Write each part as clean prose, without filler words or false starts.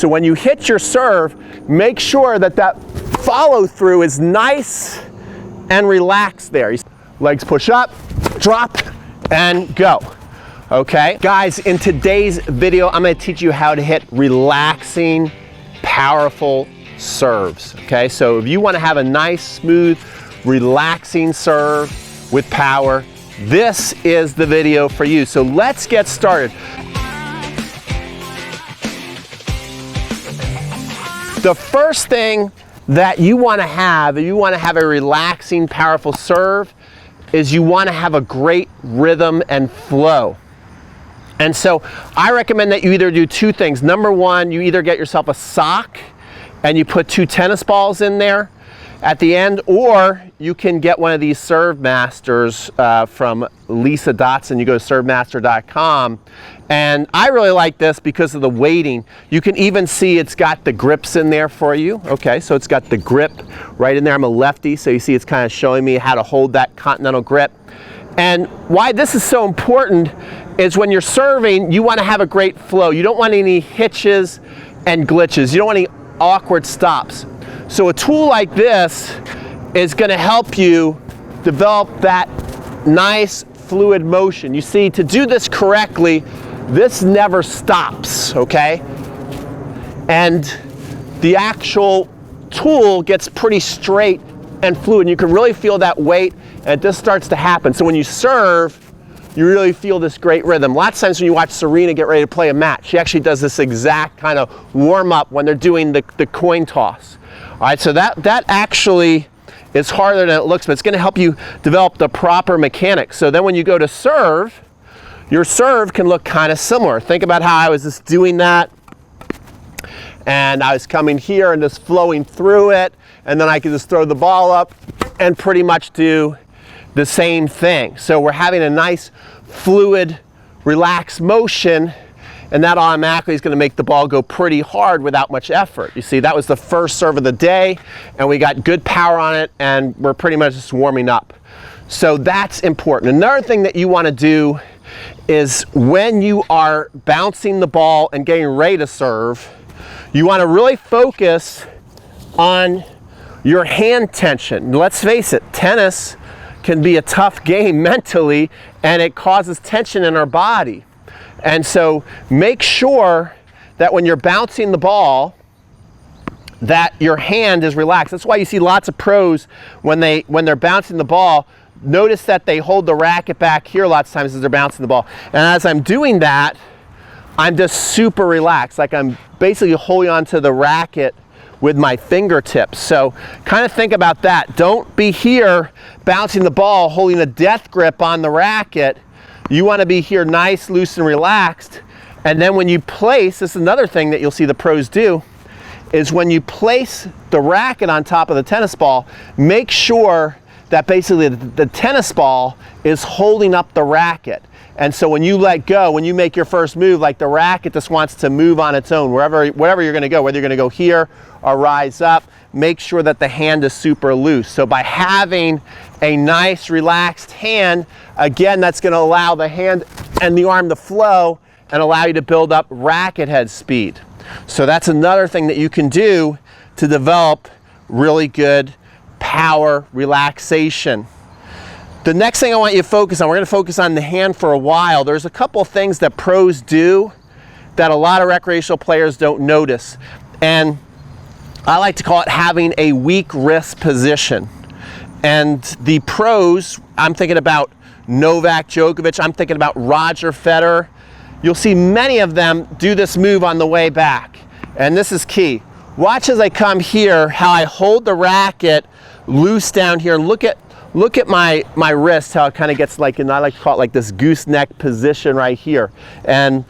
So when you hit your serve, make sure that that follow through is nice and relaxed there. Legs push up, drop, and go. Okay? Guys, in today's video, I'm gonna teach you how to hit relaxing, powerful serves. Okay? So if you wanna have a nice, smooth, relaxing serve with power, this is the video for you. So let's get started. The first thing that you want to have, if you want to have a relaxing, powerful serve, is you want to have a great rhythm and flow. And so I recommend that you either do two things. Number one, you either get yourself a sock and you put 2 tennis balls in there at the end, or you can get one of these Serve Masters from Lisa Dotson. You go to servemaster.com, and I really like this because of the weighting. You can even see it's got the grips in there for you. Okay, so it's got the grip right in there. I'm a lefty, so you see it's kind of showing me how to hold that continental grip. And why this is so important is when you're serving, you want to have a great flow. You don't want any hitches and glitches. You don't want any awkward stops. So a tool like this is going to help you develop that nice fluid motion. You see, to do this correctly, this never stops, okay? And the actual tool gets pretty straight and fluid. And you can really feel that weight, and this starts to happen. So when you serve, you really feel this great rhythm. Lots of times when you watch Serena get ready to play a match, she actually does this exact kind of warm-up when they're doing the coin toss. All right, so that actually is harder than it looks, but it's going to help you develop the proper mechanics. So then when you go to serve, your serve can look kind of similar. Think about how I was just doing that, and I was coming here and just flowing through it, and then I could just throw the ball up and pretty much do the same thing. So we're having a nice, fluid, relaxed motion, and that automatically is going to make the ball go pretty hard without much effort. You see, that was the first serve of the day, and we got good power on it, and we're pretty much just warming up. So that's important. Another thing that you want to do is when you are bouncing the ball and getting ready to serve, you want to really focus on your hand tension. Let's face it, tennis can be a tough game mentally, and it causes tension in our body. And so make sure that when you're bouncing the ball, that your hand is relaxed. That's why you see lots of pros when they're bouncing the ball, notice that they hold the racket back here lots of times as they're bouncing the ball. And as I'm doing that, I'm just super relaxed, like I'm basically holding onto the racket with my fingertips. So kind of think about that. Don't be here bouncing the ball, holding a death grip on the racket. You want to be here nice, loose, and relaxed. And then when you place, this is another thing that you'll see the pros do, is when you place the racket on top of the tennis ball, make sure that basically the tennis ball is holding up the racket. And so when you let go, when you make your first move, like the racket just wants to move on its own, wherever you're going to go, whether you're going to go here or rise up, make sure that the hand is super loose. So by having a nice relaxed hand, again, that's going to allow the hand and the arm to flow and allow you to build up racket head speed. So that's another thing that you can do to develop really good power relaxation. The next thing I want you to focus on, we're going to focus on the hand for a while. There's a couple of things that pros do that a lot of recreational players don't notice. And I like to call it having a weak wrist position. And the pros, I'm thinking about Novak Djokovic, I'm thinking about Roger Federer. You'll see many of them do this move on the way back. And this is key. Watch as I come here, how I hold the racket loose down here. Look at my wrist, how it kind of gets like, and I like to call it like this gooseneck position right here. And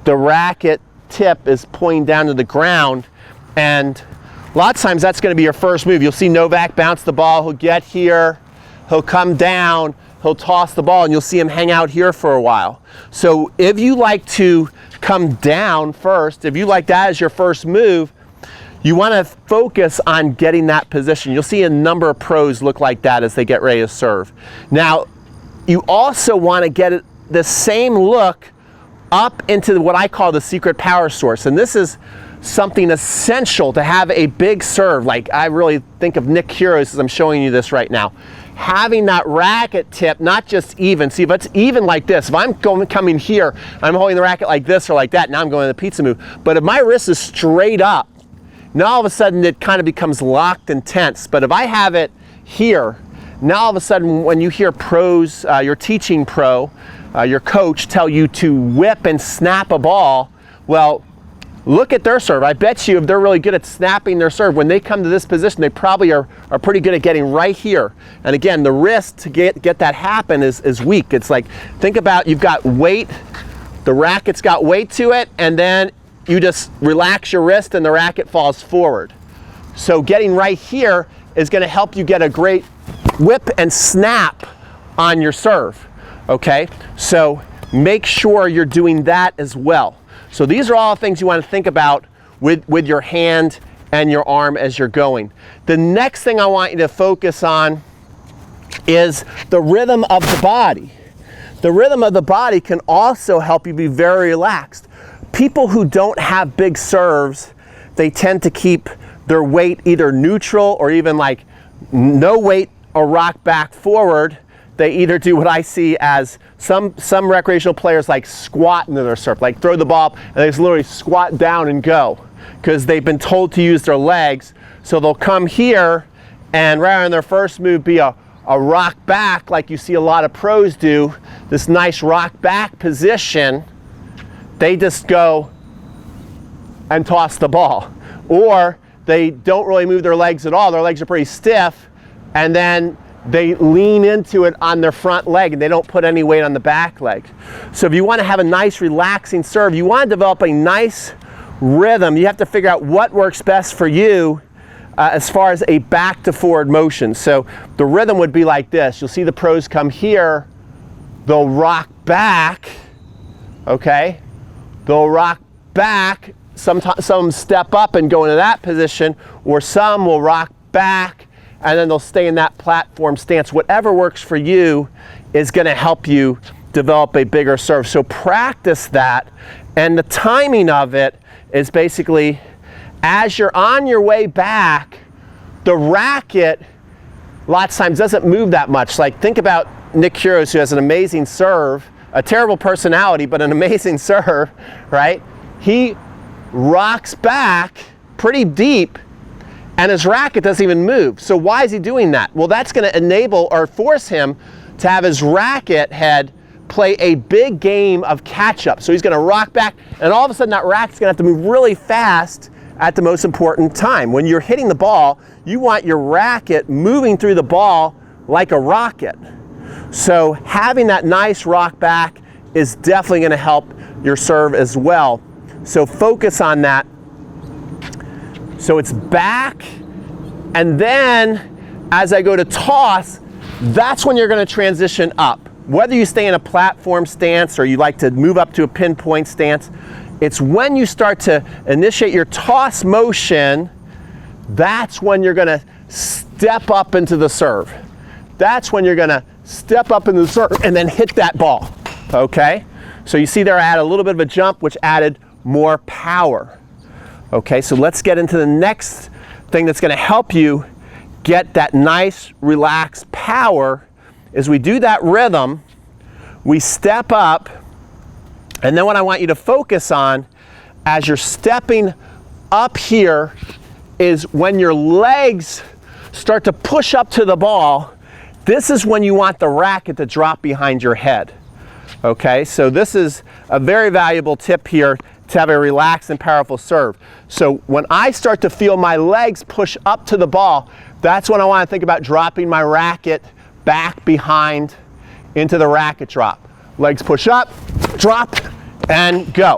the racket tip is pointing down to the ground. And a lot of times that's going to be your first move. You'll see Novak bounce the ball. He'll get here. He'll come down. He'll toss the ball, and you'll see him hang out here for a while. So if you like to come down first, if you like that as your first move, you want to focus on getting that position. You'll see a number of pros look like that as they get ready to serve. Now, you also want to get the same look up into what I call the secret power source. And this is something essential to have a big serve. Like I really think of Nick Kyrgios as I'm showing you this right now. Having that racket tip, not just even. See, if it's even like this, if I'm coming here, I'm holding the racket like this or like that, now I'm going to the pizza move. But if my wrist is straight up, now all of a sudden it kind of becomes locked and tense. But if I have it here, now all of a sudden when you hear pros, your teaching pro, your coach tell you to whip and snap a ball, well, look at their serve. I bet you if they're really good at snapping their serve, when they come to this position, they probably are pretty good at getting right here. And again, the wrist to get that happen is weak. It's like, think about you've got weight, the racket's got weight to it, and then you just relax your wrist and the racket falls forward. So getting right here is gonna help you get a great whip and snap on your serve, okay? So make sure you're doing that as well. So these are all things you want to think about with your hand and your arm as you're going. The next thing I want you to focus on is the rhythm of the body. The rhythm of the body can also help you be very relaxed. People who don't have big serves, they tend to keep their weight either neutral or even like no weight or rock back forward. They either do what I see as some recreational players like squat into their serve, like throw the ball and they just literally squat down and go because they've been told to use their legs. So they'll come here and rather than their first move be a rock back like you see a lot of pros do, this nice rock back position, they just go and toss the ball. Or they don't really move their legs at all. Their legs are pretty stiff and then they lean into it on their front leg and they don't put any weight on the back leg. So if you want to have a nice relaxing serve, you want to develop a nice rhythm, you have to figure out what works best for you as far as a back to forward motion. So the rhythm would be like this. You'll see the pros come here, they'll rock back, okay? They'll rock back, some step up and go into that position, or some will rock back and then they'll stay in that platform stance. Whatever works for you is gonna help you develop a bigger serve. So practice that, and the timing of it is basically as you're on your way back, the racket lots of times doesn't move that much. Like think about Nick Kyrgios, who has an amazing serve, a terrible personality, but an amazing serve, right? He rocks back pretty deep and his racket doesn't even move. So why is he doing that? Well, that's gonna enable or force him to have his racket head play a big game of catch up. So he's gonna rock back and all of a sudden that racket's gonna have to move really fast at the most important time. When you're hitting the ball, you want your racket moving through the ball like a rocket. So having that nice rock back is definitely gonna help your serve as well. So focus on that. So it's back, and then as I go to toss, that's when you're gonna transition up. Whether you stay in a platform stance or you like to move up to a pinpoint stance, it's when you start to initiate your toss motion, that's when you're gonna step up into the serve. That's when you're gonna step up into the serve and then hit that ball, okay? So you see there I had a little bit of a jump which added more power. Okay, so let's get into the next thing that's gonna help you get that nice, relaxed power. Is we do that rhythm, we step up, and then what I want you to focus on as you're stepping up here is when your legs start to push up to the ball, this is when you want the racket to drop behind your head. Okay, so this is a very valuable tip here to have a relaxed and powerful serve. So when I start to feel my legs push up to the ball, that's when I want to think about dropping my racket back behind into the racket drop. Legs push up, drop, and go.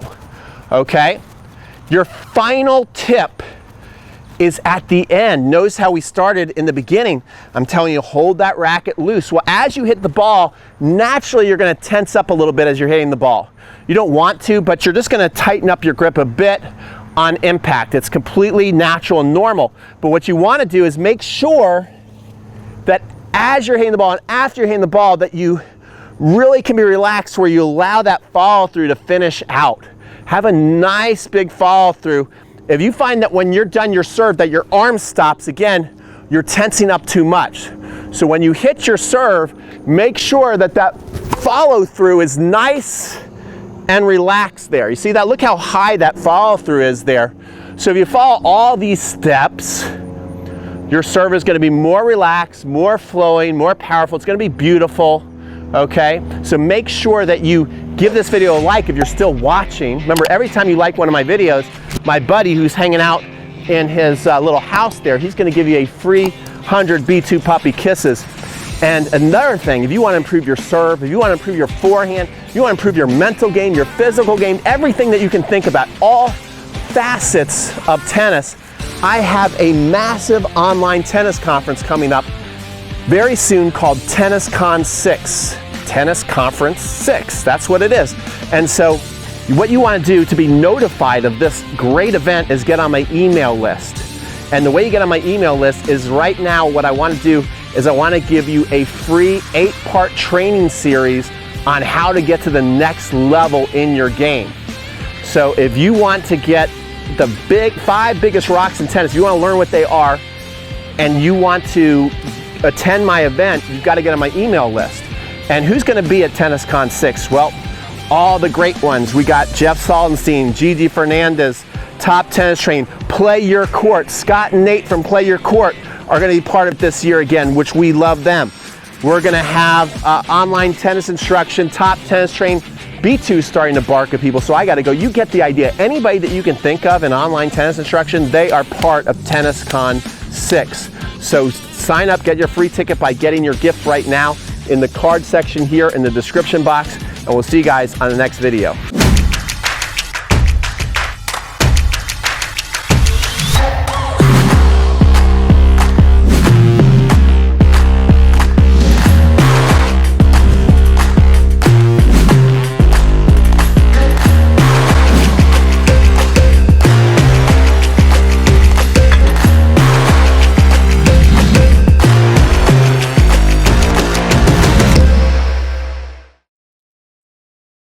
Okay? Your final tip is at the end. Notice how we started in the beginning. I'm telling you, hold that racket loose. Well, as you hit the ball, naturally you're going to tense up a little bit as you're hitting the ball. You don't want to, but you're just going to tighten up your grip a bit on impact. It's completely natural and normal. But what you want to do is make sure that as you're hitting the ball and after you're hitting the ball that you really can be relaxed where you allow that follow through to finish out. Have a nice big follow through If you find that when you're done your serve that your arm stops again, you're tensing up too much. So when you hit your serve, make sure that that follow through is nice and relaxed there. You see that? Look how high that follow through is there. So if you follow all these steps, your serve is going to be more relaxed, more flowing, more powerful. It's going to be beautiful, okay? So make sure that you give this video a like if you're still watching. Remember, every time you like one of my videos, my buddy who's hanging out in his little house there, he's going to give you a free 100 B2 puppy kisses. And another thing, if you want to improve your serve, if you want to improve your forehand, if you want to improve your mental game, your physical game, everything that you can think about, all facets of tennis, I have a massive online tennis conference coming up very soon called TennisCon 6. Tennis Conference 6, that's what it is. And so what you want to do to be notified of this great event is get on my email list. And the way you get on my email list is right now what I want to do is I want to give you a free 8-part training series on how to get to the next level in your game. So if you want to get the 5 biggest rocks in tennis, you want to learn what they are, and you want to attend my event, you've got to get on my email list. And who's going to be at TennisCon 6? Well, all the great ones. We got Jeff Saldenstein, Gigi Fernandez, Top Tennis Train, Play Your Court. Scott and Nate from Play Your Court are going to be part of this year again, which we love them. We're going to have online tennis instruction, Top Tennis Train, B2 starting to bark at people, so I got to go. You get the idea. Anybody that you can think of in online tennis instruction, they are part of TennisCon 6. So sign up, get your free ticket by getting your gift right now in the card section here in the description box, and we'll see you guys on the next video.